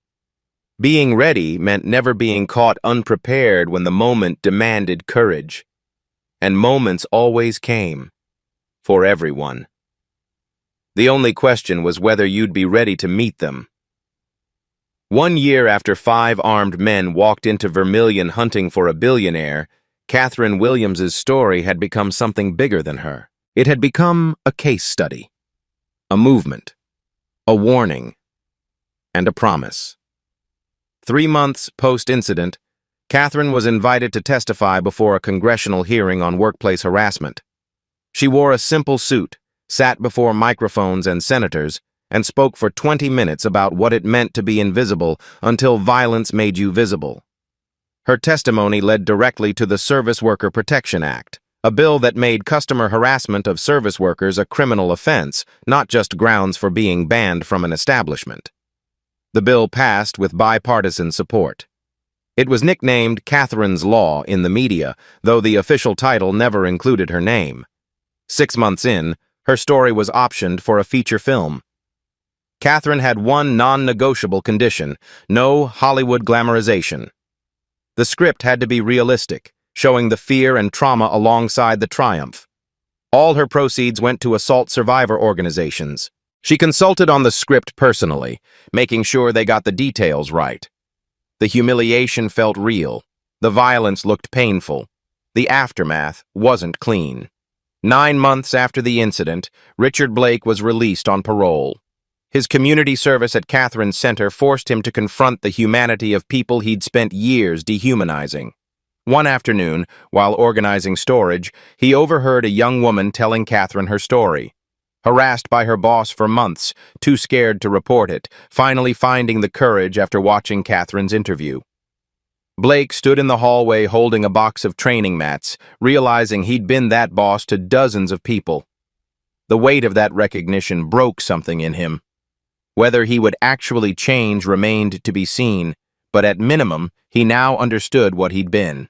Being ready meant never being caught unprepared when the moment demanded courage. And moments always came, for everyone. The only question was whether you'd be ready to meet them. 1 year after 5 armed men walked into Vermilion hunting for a billionaire, Catherine Williams's story had become something bigger than her. It had become a case study, a movement, a warning, and a promise. 3 months post-incident, Catherine was invited to testify before a congressional hearing on workplace harassment. She wore a simple suit, sat before microphones and senators, and spoke for 20 minutes about what it meant to be invisible until violence made you visible. Her testimony led directly to the Service Worker Protection Act, a bill that made customer harassment of service workers a criminal offense, not just grounds for being banned from an establishment. The bill passed with bipartisan support. It was nicknamed Catherine's Law in the media, though the official title never included her name. 6 months in, her story was optioned for a feature film. Catherine had one non-negotiable condition: no Hollywood glamorization. The script had to be realistic, showing the fear and trauma alongside the triumph. All her proceeds went to assault survivor organizations. She consulted on the script personally, making sure they got the details right. The humiliation felt real. The violence looked painful. The aftermath wasn't clean. 9 months after the incident, Richard Blake was released on parole. His community service at Catherine's Center forced him to confront the humanity of people he'd spent years dehumanizing. One afternoon, while organizing storage, he overheard a young woman telling Catherine her story. Harassed by her boss for months, too scared to report it, finally finding the courage after watching Catherine's interview. Blake stood in the hallway holding a box of training mats, realizing he'd been that boss to dozens of people. The weight of that recognition broke something in him. Whether he would actually change remained to be seen, but at minimum, he now understood what he'd been.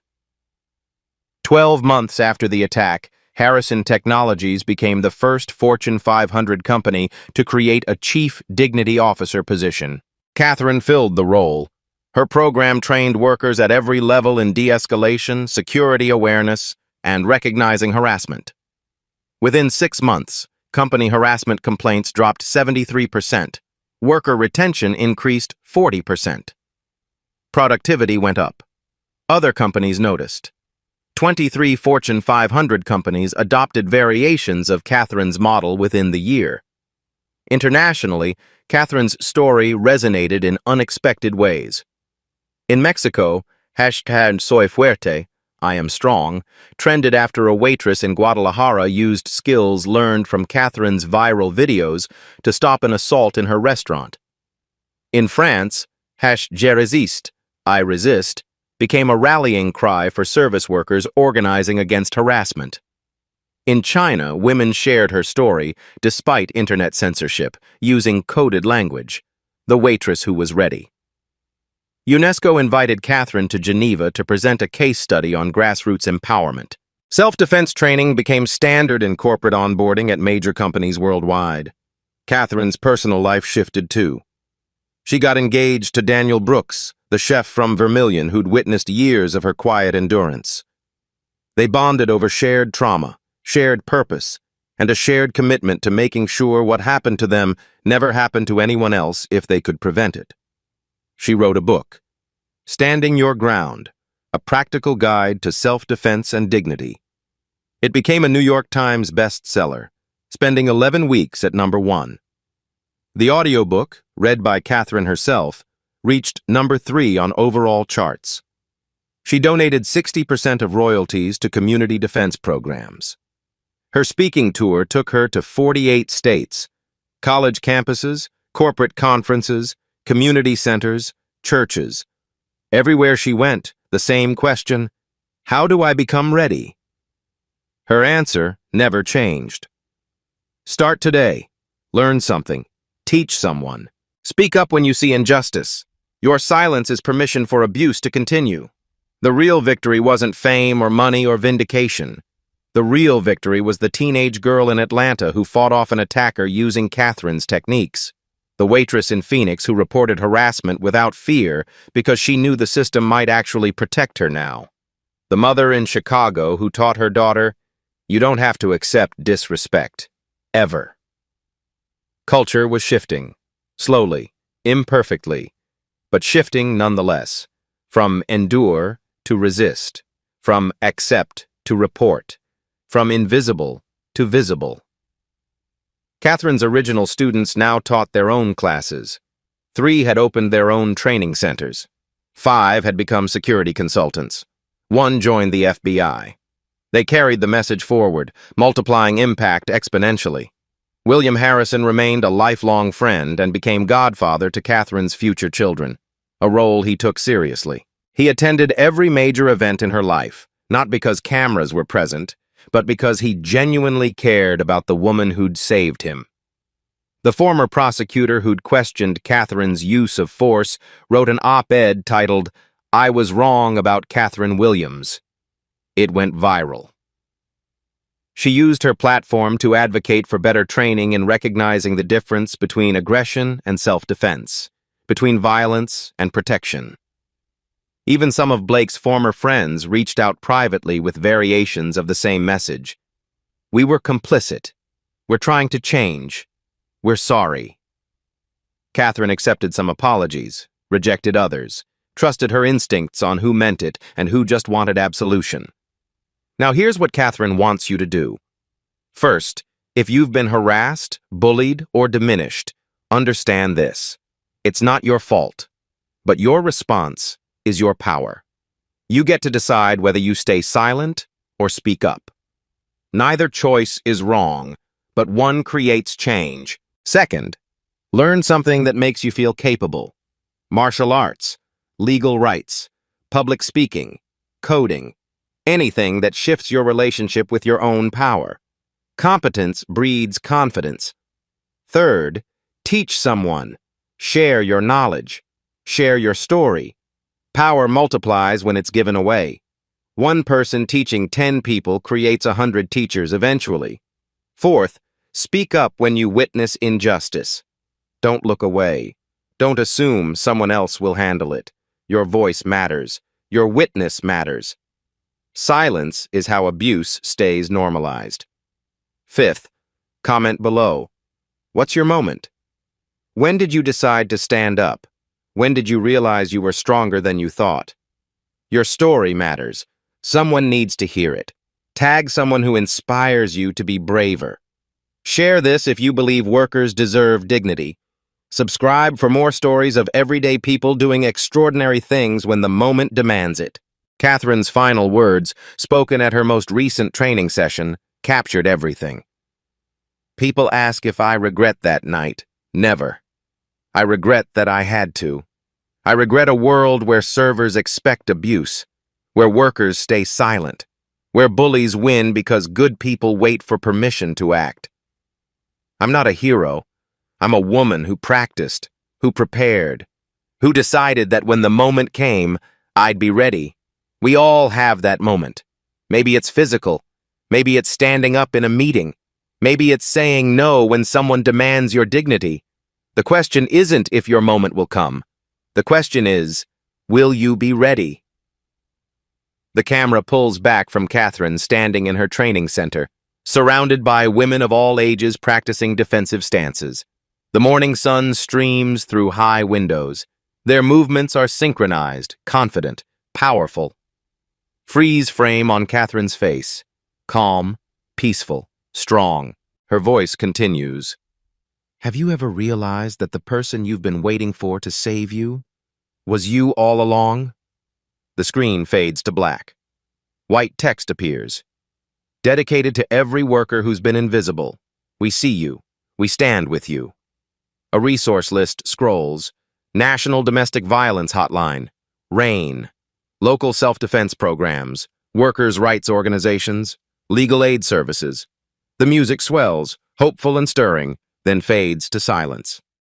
12 months after the attack, Harrison Technologies became the first Fortune 500 company to create a Chief Dignity Officer position. Catherine filled the role. Her program trained workers at every level in de-escalation, security awareness, and recognizing harassment. Within 6 months, company harassment complaints dropped 73%. Worker retention increased 40%. Productivity went up. Other companies noticed. 23 Fortune 500 companies adopted variations of Catherine's model within the year. Internationally, Catherine's story resonated in unexpected ways. In Mexico, #Soy Fuerte, I am strong, trended after a waitress in Guadalajara used skills learned from Catherine's viral videos to stop an assault in her restaurant. In France, #Je résiste, I resist, became a rallying cry for service workers organizing against harassment. In China, women shared her story, despite internet censorship, using coded language. The waitress who was ready. UNESCO invited Catherine to Geneva to present a case study on grassroots empowerment. Self-defense training became standard in corporate onboarding at major companies worldwide. Catherine's personal life shifted too. She got engaged to Daniel Brooks, the chef from Vermilion who'd witnessed years of her quiet endurance. They bonded over shared trauma, shared purpose, and a shared commitment to making sure what happened to them never happened to anyone else if they could prevent it. She wrote a book, Standing Your Ground, a practical guide to self-defense and dignity. It became a New York Times bestseller, spending 11 weeks at #1. The audiobook, read by Catherine herself, reached #3 on overall charts. She donated 60% of royalties to community defense programs. Her speaking tour took her to 48 states, college campuses, corporate conferences, community centers, churches. Everywhere she went, the same question, how do I become ready? Her answer never changed. Start today. Learn something. Teach someone. Speak up when you see injustice. Your silence is permission for abuse to continue. The real victory wasn't fame or money or vindication. The real victory was the teenage girl in Atlanta who fought off an attacker using Catherine's techniques. The waitress in Phoenix who reported harassment without fear because she knew the system might actually protect her now. The mother in Chicago who taught her daughter, you don't have to accept disrespect. Ever. Culture was shifting. Slowly, imperfectly, but shifting nonetheless. From endure to resist. From accept to report. From invisible to visible. Catherine's original students now taught their own classes. 3 had opened their own training centers. 5 had become security consultants. 1 joined the FBI. They carried the message forward, multiplying impact exponentially. William Harrison remained a lifelong friend and became godfather to Catherine's future children, a role he took seriously. He attended every major event in her life, not because cameras were present, but because he genuinely cared about the woman who'd saved him. The former prosecutor who'd questioned Catherine's use of force wrote an op-ed titled, I Was Wrong About Catherine Williams. It went viral. She used her platform to advocate for better training in recognizing the difference between aggression and self-defense, between violence and protection. Even some of Blake's former friends reached out privately with variations of the same message. We were complicit. We're trying to change. We're sorry. Catherine accepted some apologies, rejected others, trusted her instincts on who meant it and who just wanted absolution. Now here's what Catherine wants you to do. First, if you've been harassed, bullied, or diminished, understand this. It's not your fault, but your response is your power. You get to decide whether you stay silent or speak up. Neither choice is wrong, but one creates change. Second, learn something that makes you feel capable. Martial arts, legal rights, public speaking, coding, anything that shifts your relationship with your own power. Competence breeds confidence. Third, teach someone. Share your knowledge. Share your story. Power multiplies when it's given away. One person teaching 10 people creates 100 teachers eventually. Fourth, speak up when you witness injustice. Don't look away. Don't assume someone else will handle it. Your voice matters. Your witness matters. Silence is how abuse stays normalized. Fifth, comment below. What's your moment? When did you decide to stand up? When did you realize you were stronger than you thought? Your story matters. Someone needs to hear it. Tag someone who inspires you to be braver. Share this if you believe workers deserve dignity. Subscribe for more stories of everyday people doing extraordinary things when the moment demands it. Catherine's final words, spoken at her most recent training session, captured everything. People ask if I regret that night. Never. I regret that I had to. I regret a world where servers expect abuse, where workers stay silent, where bullies win because good people wait for permission to act. I'm not a hero. I'm a woman who practiced, who prepared, who decided that when the moment came, I'd be ready. We all have that moment. Maybe it's physical. Maybe it's standing up in a meeting. Maybe it's saying no when someone demands your dignity. The question isn't if your moment will come. The question is, will you be ready? The camera pulls back from Catherine standing in her training center, surrounded by women of all ages practicing defensive stances. The morning sun streams through high windows. Their movements are synchronized, confident, powerful. Freeze frame on Catherine's face. Calm, peaceful, strong. Her voice continues. Have you ever realized that the person you've been waiting for to save you was you all along? The screen fades to black. White text appears. Dedicated to every worker who's been invisible. We see you. We stand with you. A resource list scrolls. National Domestic Violence Hotline. RAIN. Local self-defense programs. Workers' rights organizations. Legal aid services. The music swells, hopeful and stirring, then fades to silence.